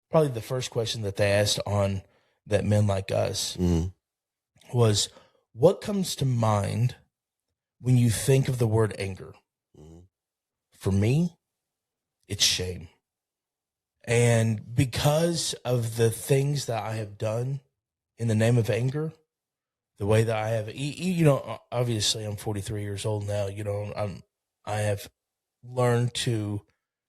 probably the first question that they asked on That Men Like Us was, what comes to mind when you think of the word anger? For me, it's shame. And because of the things that I have done in the name of anger, the way that I have, obviously I'm 43 years old now, I have learned to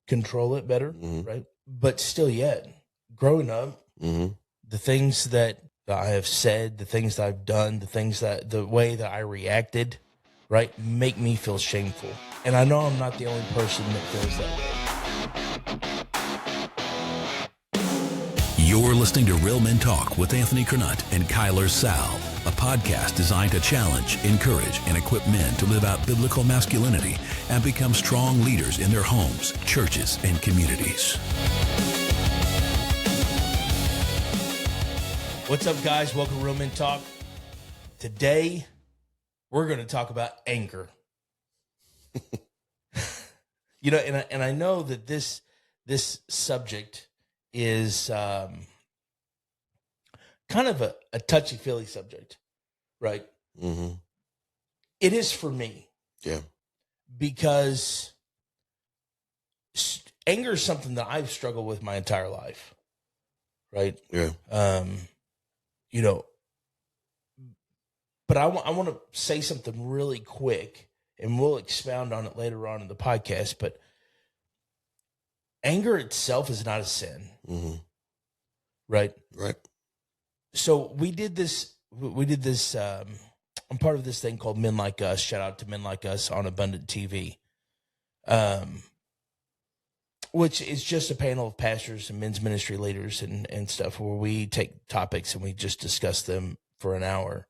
control it better, right? But still yet, growing up, the things that I have said, the things that I've done, the way that I reacted, right, make me feel shameful. And I know I'm not the only person that feels that way. You're listening to Real Men Talk with Anthony Kernott and Kyler Sal, a podcast designed to challenge, encourage, and equip men to live out biblical masculinity and become strong leaders in their homes, churches, and communities. What's up, guys? Welcome to Real Men Talk. Today, we're going to talk about anger. And I know that this subject is kind of a touchy-feely subject, right? Mm-hmm. It is for me. Yeah. Because anger is something that I've struggled with my entire life, right? Yeah. But I want to say something really quick, and we'll expound on it later on in the podcast, but anger itself is not a sin, right? Right. So we did this, I'm part of this thing called Men Like Us. Shout out to Men Like Us on Abundant TV, which is just a panel of pastors and men's ministry leaders and stuff where we take topics and we just discuss them for an hour.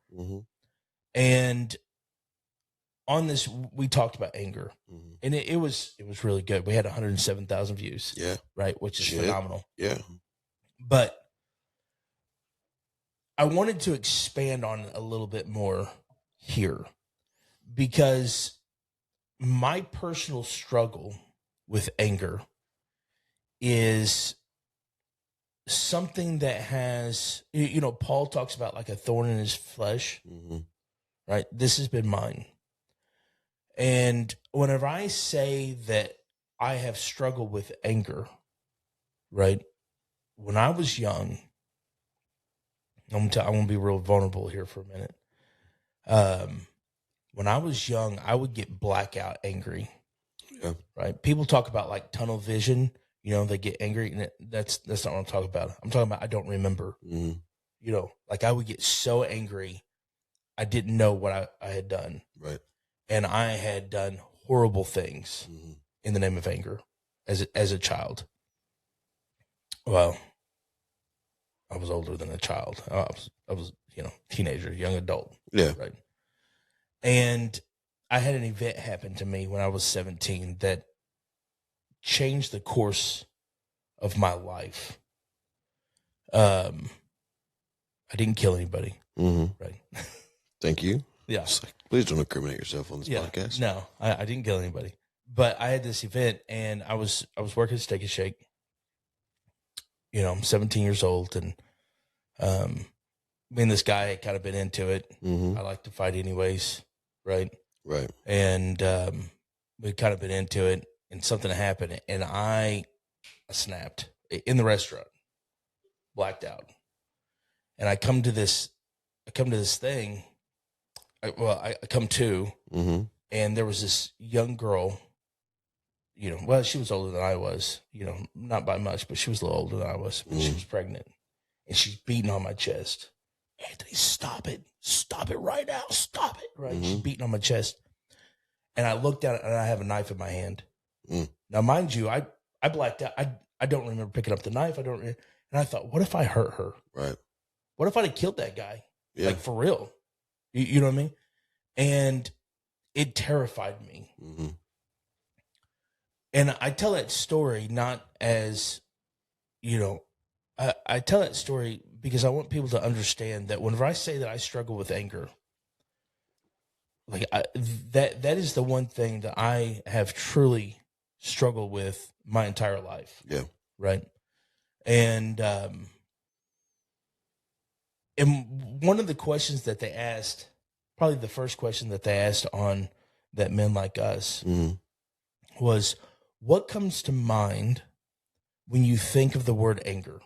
And on this, we talked about anger, and it was really good. We had 107,000 views. Yeah. Right. Which is phenomenal. Yeah. But I wanted to expand on it a little bit more here because my personal struggle with anger is something that has, Paul talks about like a thorn in his flesh, right? This has been mine. And whenever I say that I have struggled with anger, right? When I was young, I'm going to be real vulnerable here for a minute. When I was young, I would get blackout angry, right? People talk about like tunnel vision, they get angry, and that's not what I'm talking about. I'm talking about I don't remember, like I would get so angry, I didn't know what I had done. Right. And I had done horrible things in the name of anger as a child. Well, I was older than a child. I was teenager, young adult. Yeah. Right. And I had an event happen to me when I was 17 that changed the course of my life. I didn't kill anybody. Right. Thank you. Yeah. Like, please don't incriminate yourself on this podcast. No, I didn't kill anybody. But I had this event, and I was working at Steak and Shake. I'm 17 years old, and me and this guy had kind of been into it. I like to fight anyways, right? Right. And we'd kind of been into it, and something happened, and I snapped in the restaurant, blacked out. And I come to this thing. I come to, and there was this young girl, she was older than I was, not by much, but she was a little older than I was. But she was pregnant, and she's beating on my chest. Anthony, stop it right now, stop it, right? She's beating on my chest, and I looked down, and I have a knife in my hand. Now, mind you, I blacked out. I don't remember picking up the knife. And I thought, what if I hurt her? Right. What if I had killed that guy? Yeah. Like for real. You know what I mean? And it terrified me. And I tell that story not as, I tell that story because I want people to understand that whenever I say that I struggle with anger, like that is the one thing that I have truly struggled with my entire life. Yeah. Right. And one of the questions that they asked, probably the first question that they asked on That Men Like Us, was, what comes to mind when you think of the word anger?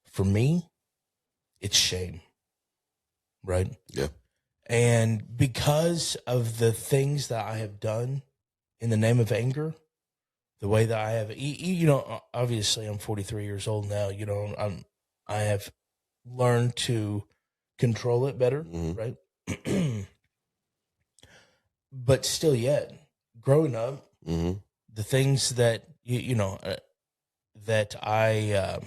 For me, it's shame, right? Yeah. And because of the things that I have done in the name of anger, the way that I have, obviously I'm 43 years old now, I have learned to control it better, right? But still yet, growing up, the things that, that I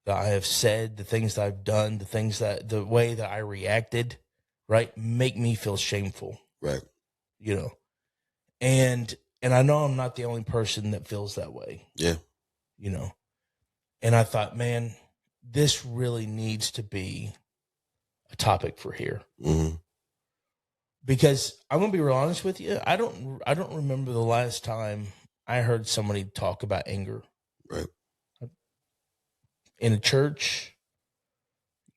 have said, the things that I've done, the way that I reacted, right, make me feel shameful. Right. And I know I'm not the only person that feels that way. Yeah. And I thought, man, this really needs to be a topic for here. Because I'm going to be real honest with you. I don't remember the last time I heard somebody talk about anger. Right. In a church,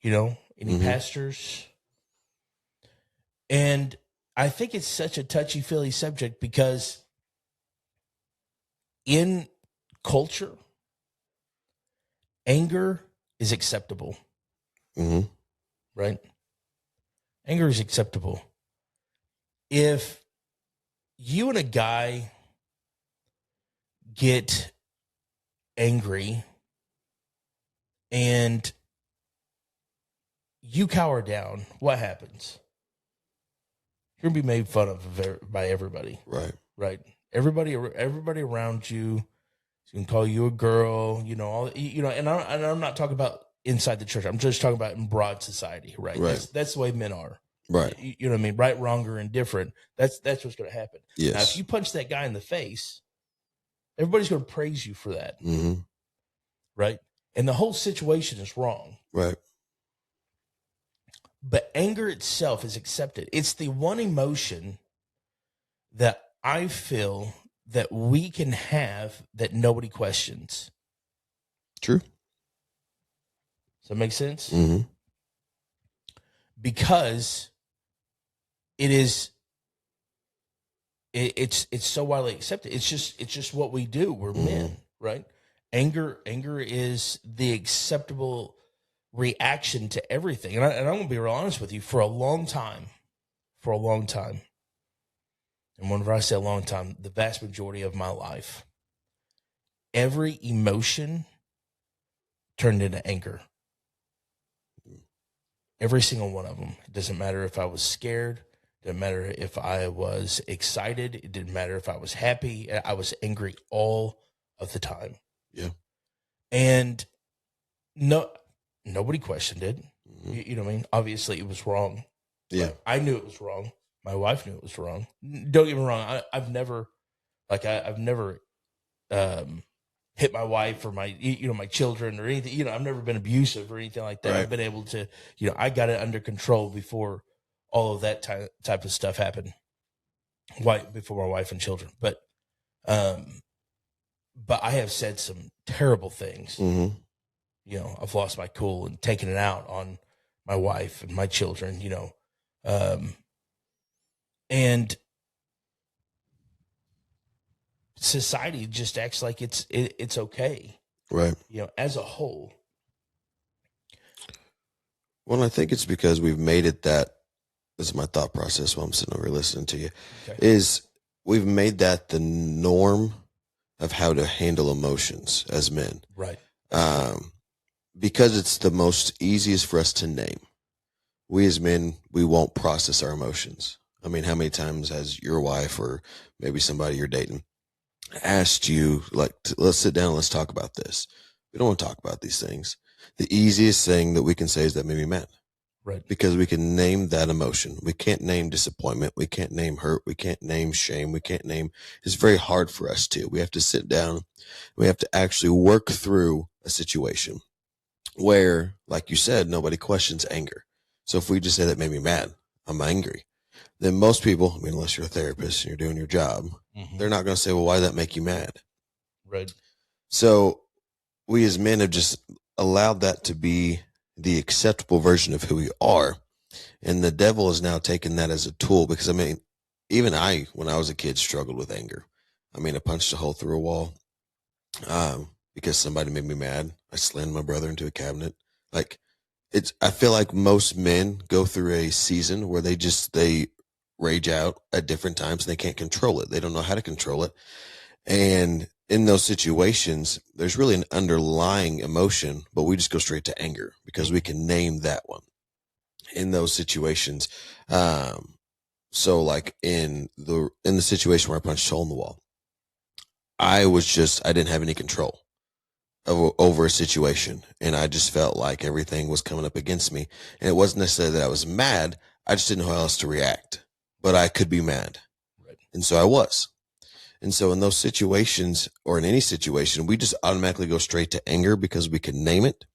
any pastors. And I think it's such a touchy-feely subject because in culture, anger is acceptable. Right? Anger is acceptable. If you and a guy get angry and you cower down, what happens? You're going to be made fun of by everybody. Right. Right. Everybody around you can call you a girl, and I'm not talking about inside the church. I'm just talking about in broad society, right? Right. That's the way men are. Right. You know what I mean? Right, wrong, or indifferent. That's what's going to happen. Yes. Now, if you punch that guy in the face, everybody's going to praise you for that. Right? And the whole situation is wrong. Right. But anger itself is accepted. It's the one emotion that I feel that we can have that nobody questions. True. Does that make sense? Because it's so widely accepted. It's just what we do. We're men, right? Anger is the acceptable reaction to everything. And I'm going to be real honest with you, for a long time, and whenever I say a long time, the vast majority of my life, every emotion turned into anger. Every single one of them. It doesn't matter if I was scared. It didn't matter if I was excited. It didn't matter if I was happy. I was angry all of the time. Yeah. And nobody questioned it. You know what I mean? Obviously, it was wrong. Yeah. I knew it was wrong. My wife knew it was wrong. Don't get me wrong. I've never hit my wife or my my children or anything. I've never been abusive or anything like that. Right. I've been able to, I got it under control before all of that type of stuff happened. Before my wife and children, but I have said some terrible things. I've lost my cool and taken it out on my wife and my children. And society just acts like it's okay, right? As a whole. Well, I think it's because we've made it that. This is my thought process while I'm sitting over here listening to you. Okay. Is we've made that the norm of how to handle emotions as men, right? Because it's the most easiest for us to name. We as men, we won't process our emotions. I mean, how many times has your wife or maybe somebody you're dating asked you, like, let's sit down, let's talk about this? We don't want to talk about these things. The easiest thing that we can say is that made me mad. Right. Because we can name that emotion. We can't name disappointment. We can't name hurt. We can't name shame. We can't name, it's very hard for us to. We have to sit down. We have to actually work through a situation where, like you said, nobody questions anger. So if we just say that made me mad, I'm angry, then most people, I mean, unless you're a therapist and you're doing your job, they're not going to say, well, why did that make you mad? Right. So we as men have just allowed that to be the acceptable version of who we are. And the devil has now taken that as a tool, because I mean, even when I was a kid, struggled with anger. I mean, I punched a hole through a wall because somebody made me mad. I slammed my brother into a cabinet. Like, I feel like most men go through a season where they rage out at different times and they can't control it. They don't know how to control it. And in those situations, there's really an underlying emotion, but we just go straight to anger because we can name that one in those situations. So like in the situation where I punched a hole in the wall, I didn't have any control over a situation. And I just felt like everything was coming up against me. And it wasn't necessarily that I was mad. I just didn't know how else to react, but I could be mad. Right. And so I was. And so in those situations, or in any situation, we just automatically go straight to anger because we can name it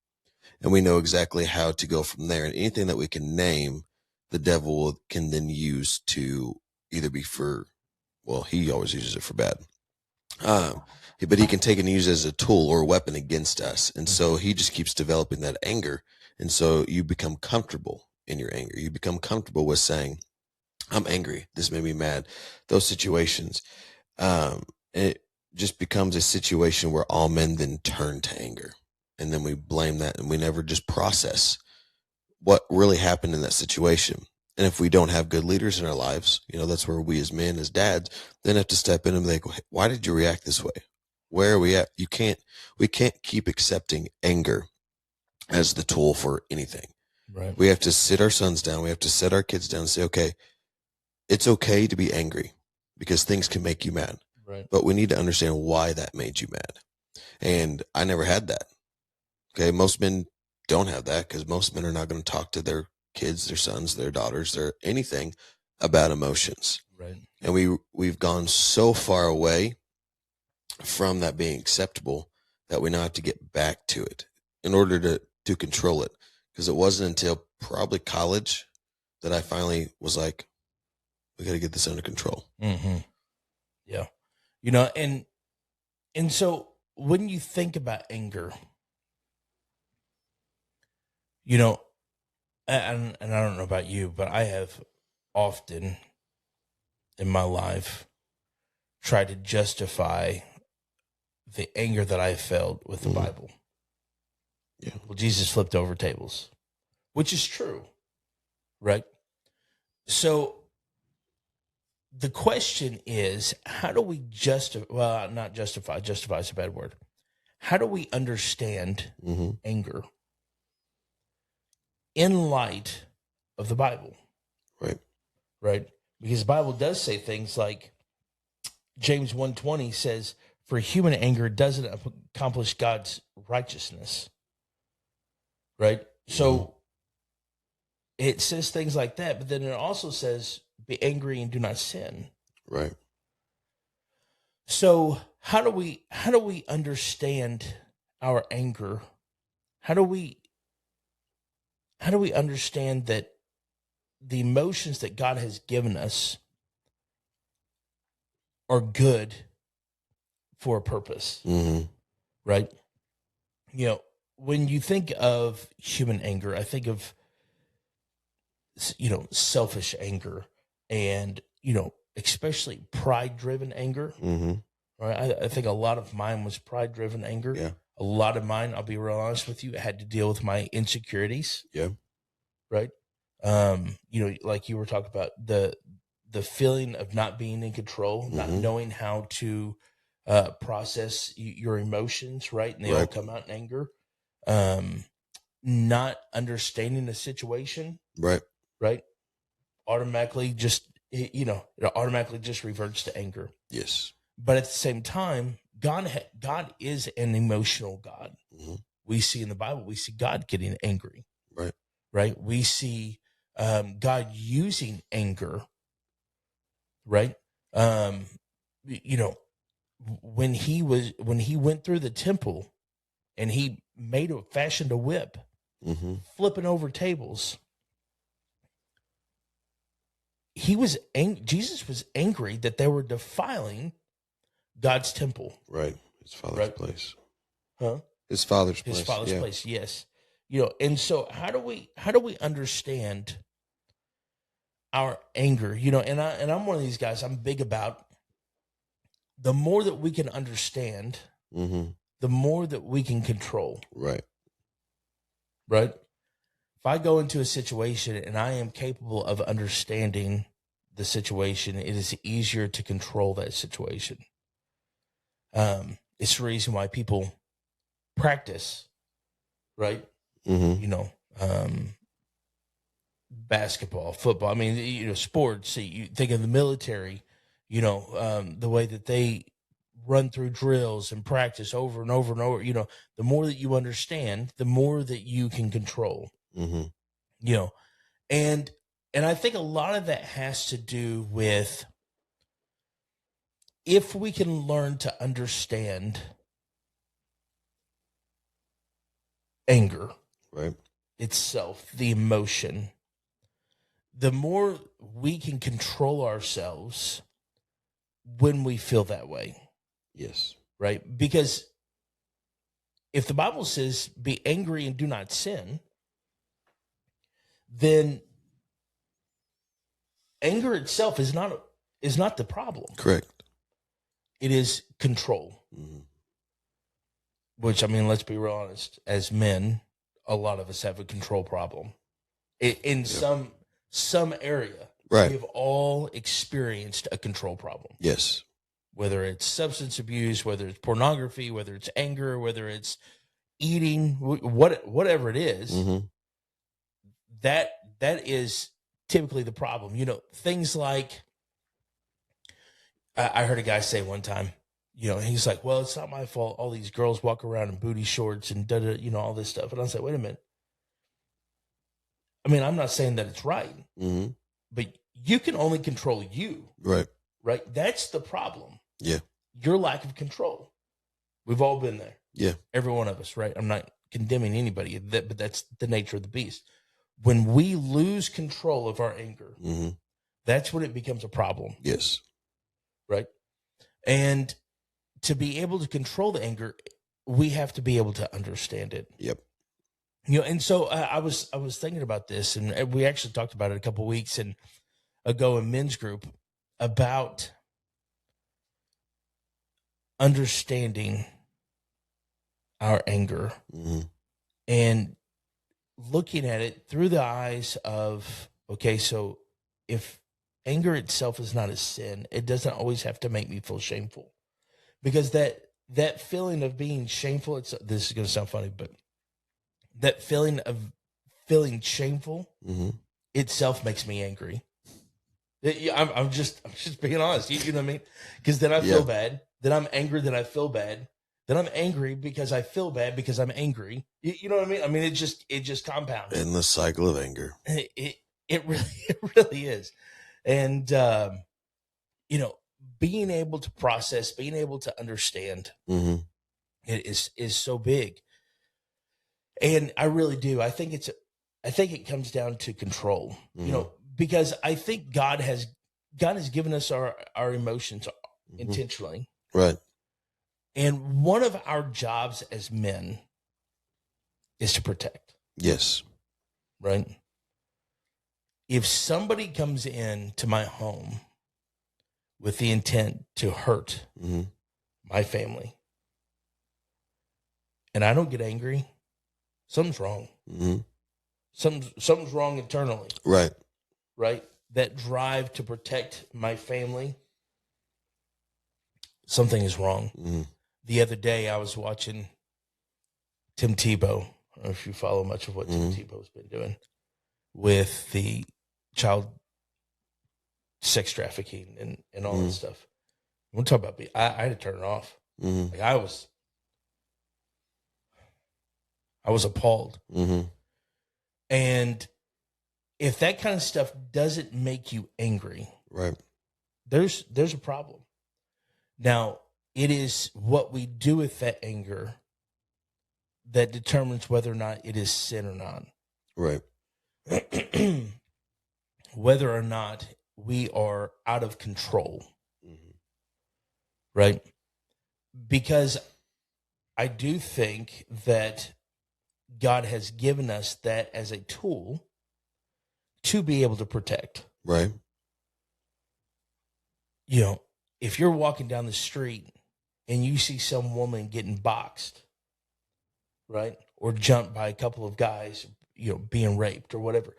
and we know exactly how to go from there. And anything that we can name, the devil can then use to either be he always uses it for bad. But he can take and use it as a tool or a weapon against us. And so he just keeps developing that anger. And so you become comfortable in your anger. You become comfortable with saying, I'm angry. This made me mad. Those situations. It just becomes a situation where all men then turn to anger, and then we blame that, and we never just process what really happened in that situation. And if we don't have good leaders in our lives, that's where we as men, as dads, then have to step in and be like, why did you react this way? Where are we at? We can't keep accepting anger as the tool for anything. Right. We have to sit our sons down. We have to sit our kids down and say, okay, it's okay to be angry because things can make you mad. Right. But we need to understand why that made you mad. And I never had that. Okay. Most men don't have that because most men are not going to talk to their kids, their sons, their daughters, their anything about emotions. Right. And we've gone so far away from that being acceptable that we now have to get back to it in order to control it. Because it wasn't until probably college that I finally was like, we got to get this under control. Mm-hmm. Yeah. And so when you think about anger, and I don't know about you, but I have often in my life tried to justify the anger that I felt with the Bible. Yeah. Well, Jesus flipped over tables, which is true, right? So the question is, how do we justify is a bad word. How do we understand anger in light of the Bible? Right. Right? Because the Bible does say things like James 1:20 says, for human anger doesn't accomplish God's righteousness. Right? So it says things like that, but then it also says, be angry and do not sin. Right. So how do we understand our anger? How do we understand that the emotions that God has given us are good for a purpose? Right? When you think of human anger, I think of selfish anger and especially pride-driven anger. Right? I think a lot of mine was pride-driven anger. Yeah. A lot of mine, I'll be real honest with you, had to deal with my insecurities. Yeah. Right. Like you were talking about the feeling of not being in control, not knowing how to process your emotions. Right. And they all come out in anger. Not understanding the situation. Right. Right. Automatically it automatically just reverts to anger. Yes. But at the same time, God is an emotional God. We see in the Bible, we see God getting angry. Right. Right. We see God using anger. Right. When he went through the temple and he fashioned a whip, flipping over tables. Jesus was angry that they were defiling God's temple. Right. His Father's place. Huh? His father's His place. father's Yeah. place, yes. And so how do we understand our anger? And I'm one of these guys. I'm big about the more that we can understand, Mm-hmm. the more that we can control. Right. Right? If I go into a situation and I am capable of understanding the situation, it is easier to control that situation. It's the reason why people practice, right? Mm-hmm. Basketball, football. I mean, sports. You think of the military, the way that they run through drills and practice over and over and over. The more that you understand, the more that you can control. Mm-hmm. And I think a lot of that has to do with if we can learn to understand anger Right. itself, the emotion, the more we can control ourselves when we feel that way. Yes. Right? Because if the Bible says be angry and do not sin, then anger itself is not the problem. Correct. It is control. Mm-hmm. Which, I mean, let's be real honest. As men, a lot of us have a control problem. In some area, Right. we've all experienced a control problem. Yes. Whether it's substance abuse, whether it's pornography, whether it's anger, whether it's eating, whatever it is, Mm-hmm. that is typically the problem. Things like, I heard a guy say one time, he's like, well, it's not my fault. All these girls walk around in booty shorts and all this stuff. And I was like, wait a minute. I mean, I'm not saying that it's right, Mm-hmm. but you can only control you. Right. Right? That's the problem. Yeah. Your lack of control. We've all been there. Yeah. Every one of us, right? I'm not condemning anybody, but that's the nature of the beast. When we lose control of our anger, Mm-hmm. that's when it becomes a problem. Yes. Right? And to be able to control the anger, we have to be able to understand it. Yep. And so I was thinking about this, and we actually talked about it a couple of weeks ago in men's group about understanding our anger Mm-hmm. and looking at it through the eyes of, okay, so if anger itself is not a sin, it doesn't always have to make me feel shameful, because that feeling of being shameful, this is going to sound funny, but that feeling of feeling shameful Mm-hmm. itself makes me angry. I'm just being honest. You know what I mean? Because then I feel bad. Then I'm angry. Then I feel bad. Then I'm angry because I feel bad because I'm angry. You know what I mean? I mean, it just compounds. Endless cycle of anger. It really is. And being able to process, being able to understand, Mm-hmm. it is so big. And I really do. I think it comes down to control. Mm-hmm. Because I think God has given us our emotions Mm-hmm. intentionally. Right. And one of our jobs as men is to protect. Yes. Right? If somebody comes in to my home with the intent to hurt Mm-hmm. my family, and I don't get angry, something's wrong. Mm-hmm. Something's wrong internally. Right. Right? That drive to protect my family, something is wrong. Mm-hmm. The other day, I was watching Tim Tebow. I don't know if you follow much of what Tim Tebow's been doing with the child sex trafficking and all that stuff. We'll talk about I had to turn it off. Mm-hmm. Like I was appalled. Mm-hmm. And if that kind of stuff doesn't make you angry, Right. there's a problem. Now, it is what we do with that anger that determines whether or not it is sin or not. Right. Whether or not we are out of control. Mm-hmm. Right? Because I do think that God has given us that as a tool to be able to protect. Right. You know, if you're walking down the street and you see some woman getting boxed, right, or jumped by a couple of guys, you know, being raped or whatever,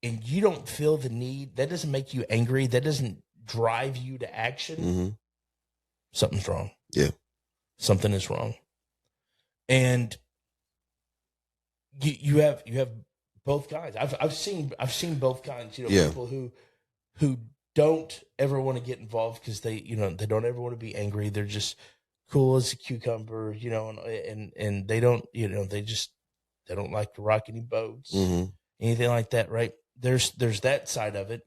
and you don't feel the need, that doesn't make you angry, that doesn't drive you to action, something's wrong. Yeah. Something is wrong. And you have both kinds. I've seen both kinds, you know, people who don't ever want to get involved because they don't ever want to be angry. They're just cool as a cucumber, you know, and they don't, you know, they don't like to rock any boats, anything like that, right? There's that side of it,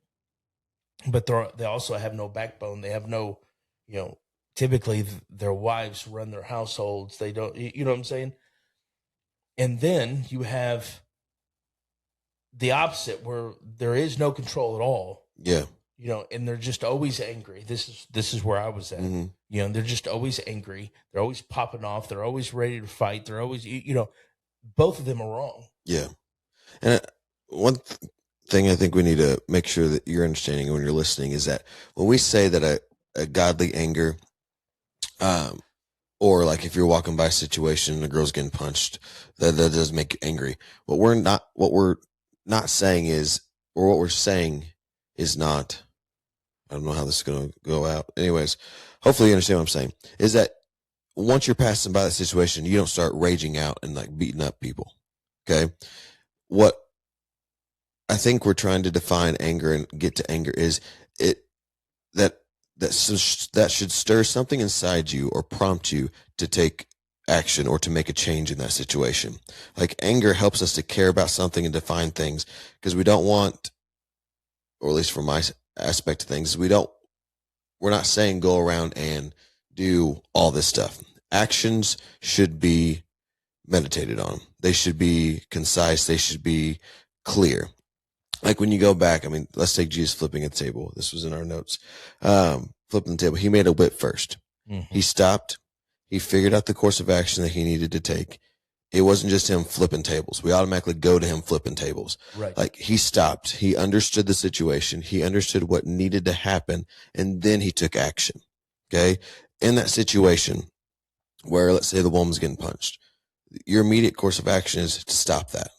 but they also have no backbone. They have no, you know, typically their wives run their households. They don't, you know what I'm saying? And then you have the opposite where there is no control at all. Yeah. You know, and they're just always angry. This is where I was at. You know, they're just always angry. They're always popping off. They're always ready to fight. They're always, you know, both of them are wrong. Yeah. And one thing I think we need to make sure that you're understanding when you're listening is that when we say that a godly anger, or like if you're walking by a situation and a girl's getting punched, that does make you angry. What we're not saying is, or what we're saying is not, I don't know how this is going to go out. Anyways, hopefully you understand what I'm saying, is that once you're passing by that situation, you don't start raging out and like beating up people. Okay. What I think we're trying to define anger and get to anger is that should stir something inside you or prompt you to take action or to make a change in that situation. Like anger helps us to care about something and define things because we don't want, or at least from my aspect of things, we're not saying go around and do all this stuff. Actions should be meditated on. They should be concise. They should be clear. Like when you go back, I mean, let's take Jesus flipping a table. This was in our notes. Flipping the table. He made a whip first. He stopped. He figured out the course of action that he needed to take. It wasn't just him flipping tables. We automatically go to him flipping tables. Right. Like he stopped. He understood the situation. He understood what needed to happen. And then he took action. Okay. In that situation where, let's say the woman's getting punched, your immediate course of action is to stop that.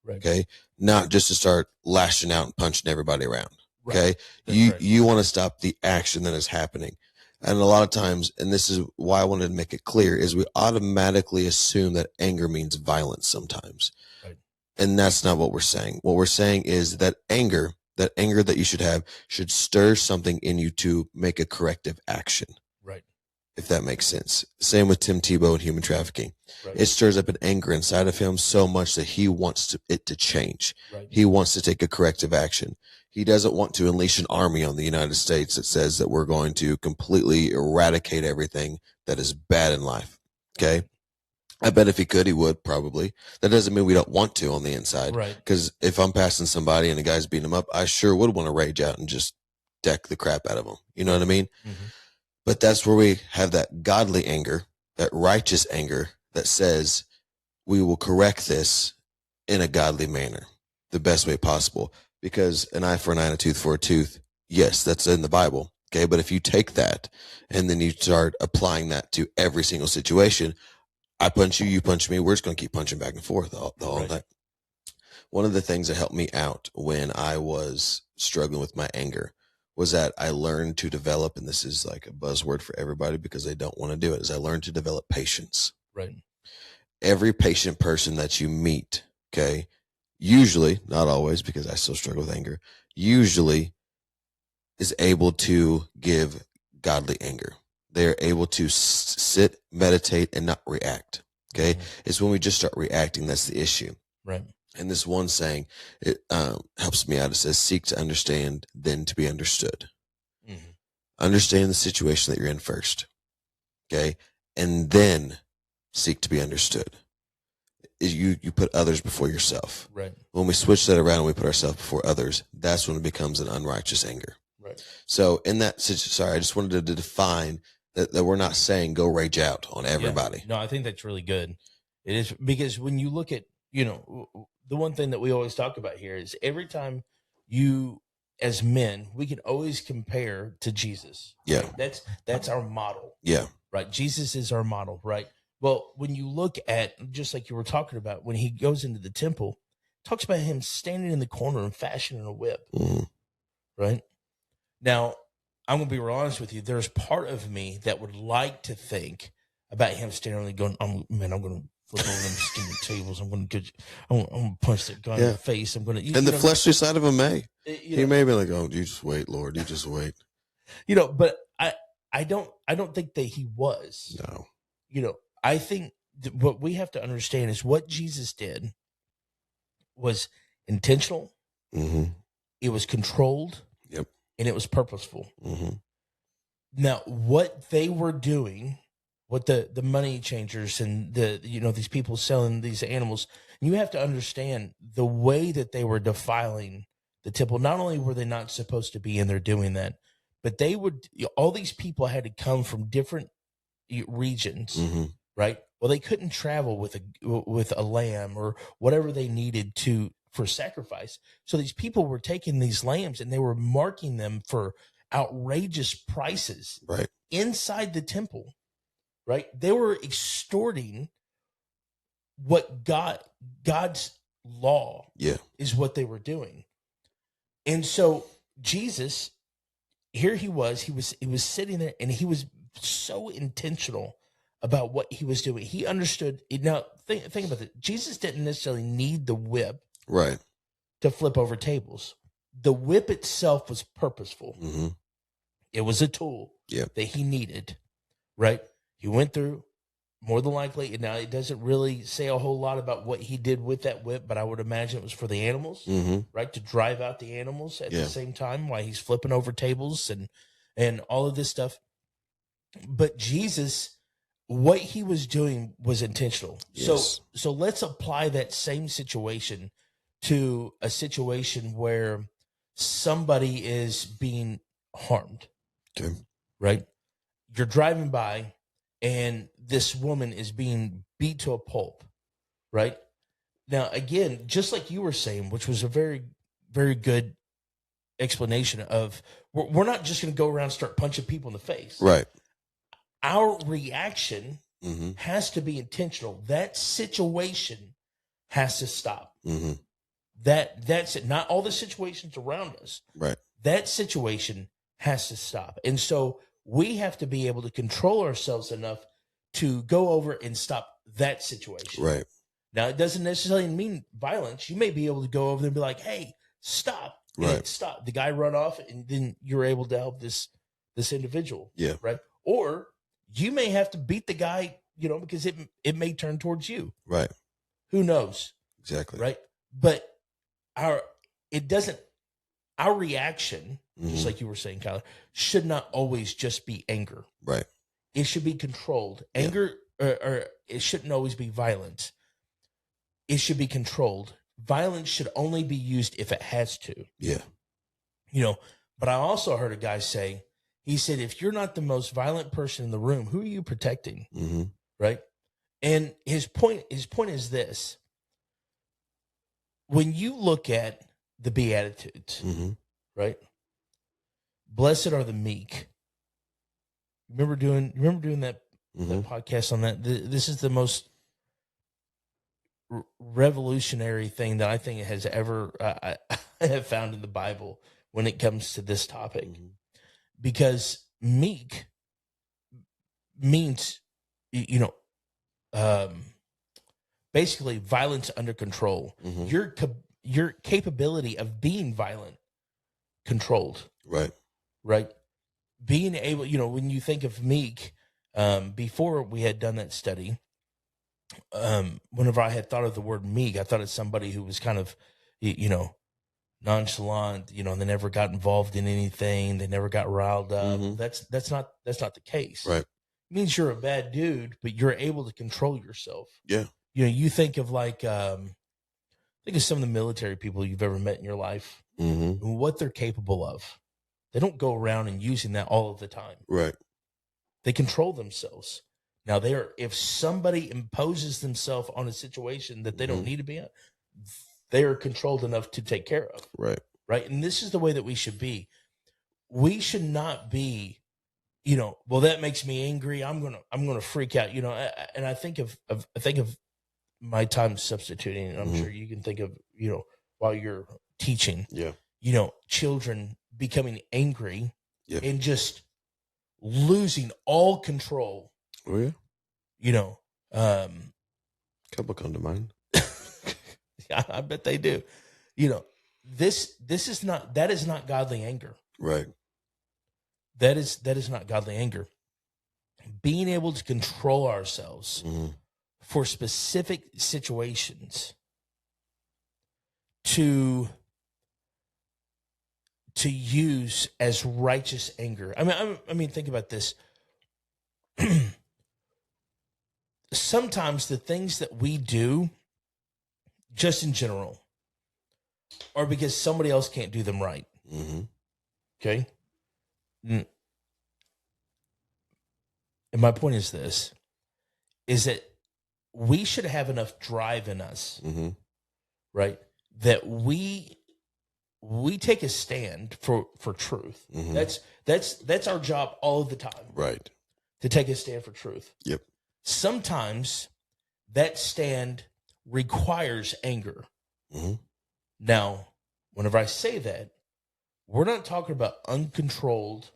Right. Okay. Not just to start lashing out and punching everybody around. Okay. Right. You want to stop the action that is happening. And a lot of times, and this is why I wanted to make it clear, is we automatically assume that anger means violence sometimes. Right. And that's not what we're saying. What we're saying is that anger that you should have should stir something in you to make a corrective action. Right. If that makes sense. Same with Tim Tebow and human trafficking. Right. It stirs up an anger inside of him so much that he wants it to change. Right. He wants to take a corrective action. He doesn't want to unleash an army on the United States that says that we're going to completely eradicate everything that is bad in life. Okay. I bet if he could, he would probably. That doesn't mean we don't want to on the inside. Right. Because if I'm passing somebody and a guy's beating him up, I sure would want to rage out and just deck the crap out of him. You know what I mean? But that's where we have that godly anger, that righteous anger that says we will correct this in a godly manner, the best way possible. Because an eye for an eye and a tooth for a tooth, yes, that's in the Bible. Okay. But if you take that and then you start applying that to every single situation, I punch you, you punch me, we're just going to keep punching back and forth the whole time. One of the things that helped me out when I was struggling with my anger was that I learned to develop, and this is like a buzzword for everybody because they don't want to do it, is I learned to develop patience. Right. Every patient person that you meet, okay, usually, not always because I still struggle with anger, usually is able to give godly anger. They're able to sit, meditate, and not react. Okay. It's when we just start reacting that's the issue. Right. And this one saying, it helps me out. It says, seek to understand, then to be understood. Understand the situation that you're in first. Okay. And then seek to be understood. You put others before yourself. Right. When we switch that around and we put ourselves before others, that's when it becomes an unrighteous anger. Right. So in that situation, sorry, I just wanted to define That we're not saying go rage out on everybody. Yeah. No, I think that's really good. It is, because when you look at, the one thing that we always talk about here is every time as men, we can always compare to Jesus. Yeah. Right? That's our model. Yeah. Right. Jesus is our model. Right. Well, when you look at, just like you were talking about, when he goes into the temple, it talks about him standing in the corner and fashioning a whip. Mm-hmm. Right. Now, I'm going to be real honest with you. There's part of me that would like to think about him standing there going, I'm going to flip over them skinny tables. I'm going to punch that guy in the face. I'm going to. And the fleshly side of him he may be like, oh, you just wait, Lord. You just wait. But I don't think that he was. No. I think what we have to understand is what Jesus did was intentional. Mm-hmm. It was controlled. Yep. And it was purposeful. Mm-hmm. Now, what they were doing, what the money changers and these people selling these animals, you have to understand the way that they were defiling the temple. Not only were they not supposed to be in there doing that, but all these people had to come from different regions, mm-hmm. right? Well, they couldn't travel with a lamb or whatever they needed for sacrifice. So these people were taking these lambs and they were marking them for outrageous prices right inside the temple, right? They were extorting what God's law is what they were doing. And so Jesus, here he was sitting there and he was so intentional about what he was doing. He understood. Now, think about it. Jesus didn't necessarily need the whip right to flip over tables. The whip itself was purposeful. Mm-hmm. It was a tool that he needed, right? He went through, more than likely, and now it doesn't really say a whole lot about what he did with that whip, but I would imagine it was for the animals, mm-hmm. right? To drive out the animals at the same time while he's flipping over tables and all of this stuff. But Jesus, what he was doing was intentional. Yes. So let's apply that same situation to a situation where somebody is being harmed. Okay. Right? You're driving by and this woman is being beat to a pulp. Right? Now, again, just like you were saying, which was a very, very good explanation of, we're not just going to go around and start punching people in the face. Right. Our reaction mm-hmm. has to be intentional. That situation has to stop. Mm-hmm. That's it. Not all the situations around us. Right. That situation has to stop. And so we have to be able to control ourselves enough to go over and stop that situation. Right. Now, it doesn't necessarily mean violence. You may be able to go over there and be like, hey, stop. Right. Stop. The guy run off and then you're able to help this individual. Yeah. Right. Or you may have to beat the guy, because it may turn towards you. Right. Who knows? Exactly. Right. But our reaction, mm-hmm. just like you were saying, Kyler, should not always just be anger. Right. It should be controlled. Anger, or it shouldn't always be violence. It should be controlled. Violence should only be used if it has to. Yeah. But I also heard a guy say, he said, if you're not the most violent person in the room, who are you protecting? Mm-hmm. Right. And his point is this. When you look at the Beatitudes, mm-hmm. right? Blessed are the meek. Remember doing that, mm-hmm. that podcast on that? This is the most revolutionary thing that I think it has ever I have found in the Bible when it comes to this topic. Mm-hmm. Because meek means, basically violence under control. Mm-hmm. Your capability of being violent, controlled. Right. Being able, when you think of meek, before we had done that study, whenever I had thought of the word meek, I thought of somebody who was kind of, nonchalant, they never got involved in anything. They never got riled up. Mm-hmm. That's not the case. Right. It means you're a bad dude, but you're able to control yourself. Yeah. You think of think of some of the military people you've ever met in your life, mm-hmm. and what they're capable of. They don't go around and using that all of the time. Right. They control themselves. Now, if somebody imposes themselves on a situation that they don't need to be in, they are controlled enough to take care of. Right. Right. And this is the way that we should be. We should not be, well, that makes me angry. I'm gonna freak out. And I think of my time substituting, and I'm sure you can think of, while you're teaching, children becoming angry and just losing all control. Oh yeah. Couple come to mind. I bet they do. That is not godly anger. Right. That is not godly anger. Being able to control ourselves for specific situations to use as righteous anger. I mean, think about this. Sometimes the things that we do, just in general, are because somebody else can't do them right. Okay? And my point is this, is that we should have enough drive in us, right? That we take a stand for truth. That's our job all the time. Right. To take a stand for truth. Yep. Sometimes that stand requires anger. Now, whenever I say that, we're not talking about uncontrolled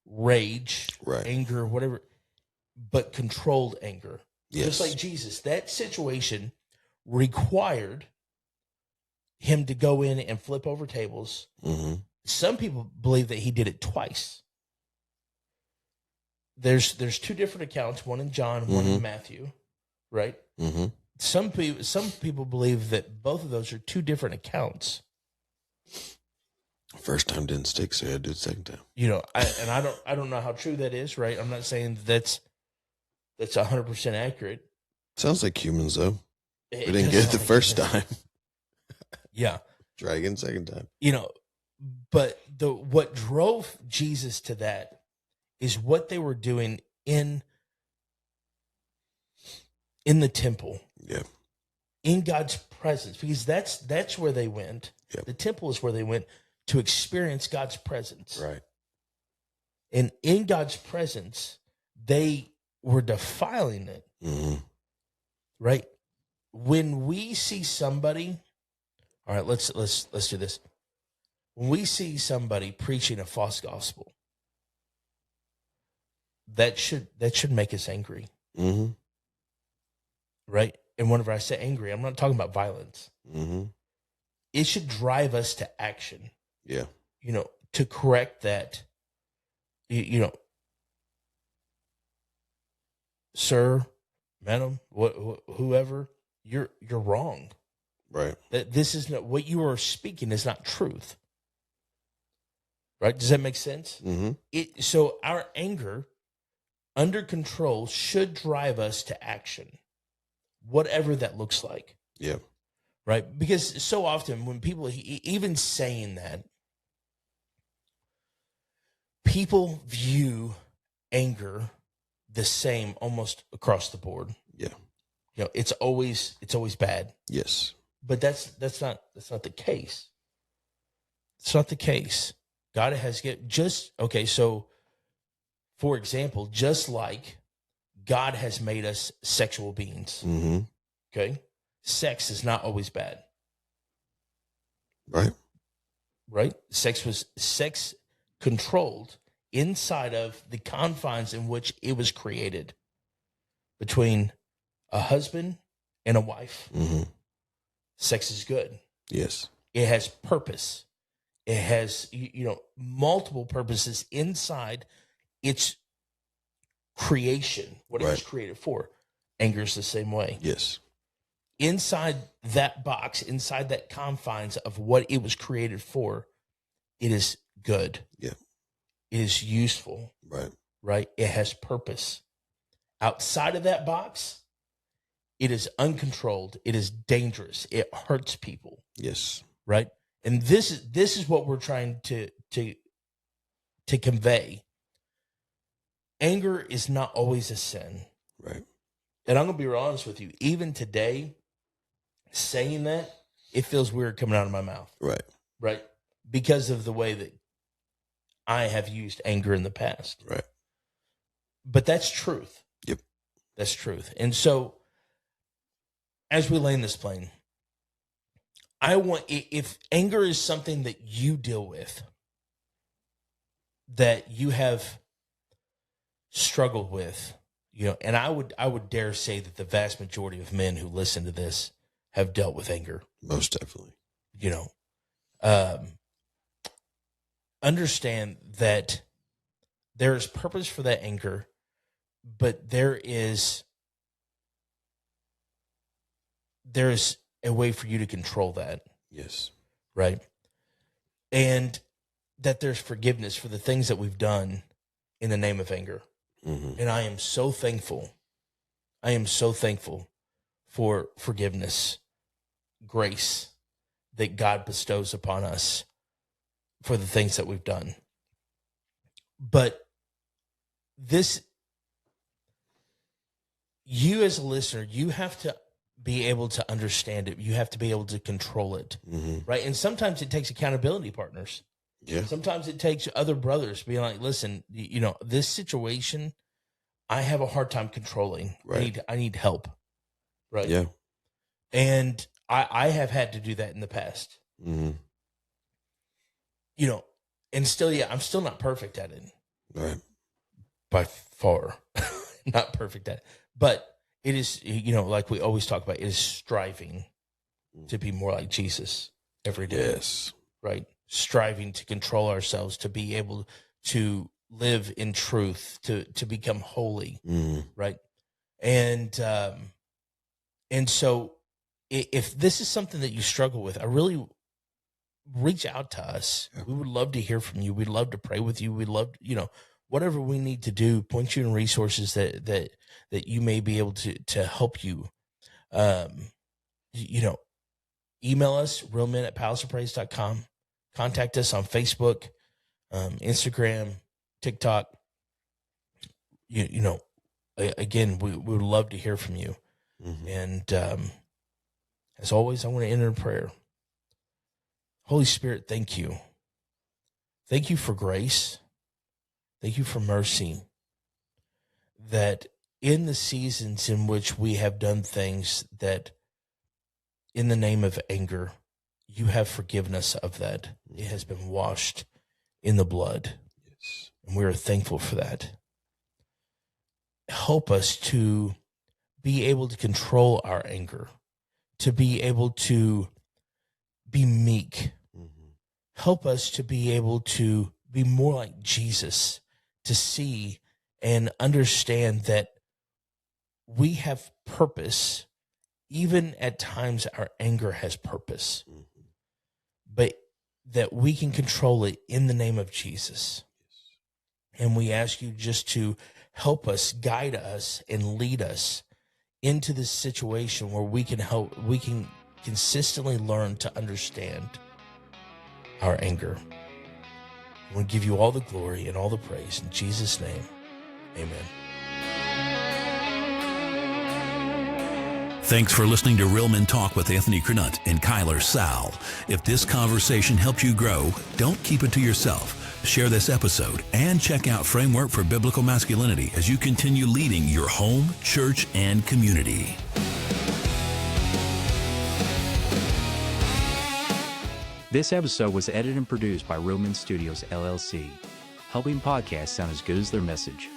rage, anger, whatever, but controlled anger. Yes. Just like Jesus, that situation required him to go in and flip over tables. Some people believe that he did it twice. There's two different accounts, one in John, one in Matthew, right? Some people believe that both of those are two different accounts. First time didn't stick, so I had to do it second time. I don't know how true that is, right? I'm not saying that's 100% accurate. Sounds like humans, though. We didn't get it the first time. Yeah. Try again second time. But what drove Jesus to that is what they were doing in the temple. Yeah. In God's presence, because that's where they went. Yep. The temple is where they went to experience God's presence. Right. And in God's presence, they were defiling it. Right? When we see somebody, all right, let's do this. When we see somebody preaching a false gospel, that should make us angry. Right? And whenever I say angry, I'm not talking about violence. It should drive us to action. Yeah. To correct that, sir, madam, whoever, you're wrong. Right. That this is not what you are speaking is not truth. Right? Does that make sense? So our anger under control should drive us to action, whatever that looks like. Yeah. Right? Because so often when people, even saying that, people view anger the same almost across the board. Yeah. It's always bad. Yes. But that's not the case. It's not the case. God has so for example, just like God has made us sexual beings. Okay? Sex is not always bad. Right. Right? Sex controlled inside of the confines in which it was created between a husband and a wife. Sex is good. Yes. It has purpose. It has, multiple purposes inside its creation, what it was created for. Anger is the same way. Yes. Inside that box, inside that confines of what it was created for, it is good. Yeah. It is useful. Right. Right? It has purpose. Outside of that box, it is uncontrolled. It is dangerous. It hurts people. Yes. Right? And this is what we're trying to convey. anger is not always a sin. Right. And I'm going to be real honest with you. Even today, saying that, it feels weird coming out of my mouth. Right. Right. Because of the way that I have used anger in the past. Right. But that's truth. Yep. That's truth. And so as we land this plane, I want, if anger is something that you deal with, that you have struggled with, you know, and I would dare say that the vast majority of men who listen to this have dealt with anger. Most definitely. You know, understand that there is purpose for that anger, but there is a way for you to control that. Yes. Right. And that there's forgiveness for the things that we've done in the name of anger. Mm-hmm. And I am so thankful. I am so thankful for forgiveness, grace that God bestows upon us for the things that we've done. But this, you as a listener, you have to be able to understand it. You have to be able to control it. Mm-hmm. Right. And sometimes it takes accountability partners. Yeah. Sometimes it takes other brothers being like, listen, you know, this situation, I have a hard time controlling. Right. I need help. Right. Yeah. And I have had to do that in the past. Mm-hmm. You know, and still, I'm still not perfect at it. Right. By far. Not perfect at it. But it is, you know, like we always talk about, it is striving to be more like Jesus every day. Yes. Right. Striving to control ourselves, to be able to live in truth, to become holy. Mm-hmm. Right. And so if this is something that you struggle with, I really reach out to us. Yeah. We would love to hear from you. We'd love to pray with you. We'd love, you know, whatever we need to do, point you in resources that you may be able to help you. You know, email us, realmen@powerless.com. Contact us on Facebook, Instagram, TikTok. You know, again, we would love to hear from you. Mm-hmm. And as always, I want to enter in prayer. Holy Spirit, thank you. Thank you for grace. Thank you for mercy. That in the seasons in which we have done things that in the name of anger, you have forgiven us of that. It has been washed in the blood. Yes. And we are thankful for that. Help us to be able to control our anger, to be able to be meek. Mm-hmm. Help us to be able to be more like Jesus, to see and understand that we have purpose. Even at times our anger has purpose. Mm-hmm. But that we can control it in the name of Jesus. And we ask you just to help us, guide us, and lead us into this situation where we can consistently learn to understand our anger. I want to give you all the glory and all the praise. In Jesus' name, amen. Thanks for listening to Real Men Talk with Anthony Cronut and Kyler Sal. If this conversation helped you grow, don't keep it to yourself. Share this episode and check out Framework for Biblical Masculinity as you continue leading your home, church, and community. This episode was edited and produced by Real Men Studios, LLC, helping podcasts sound as good as their message.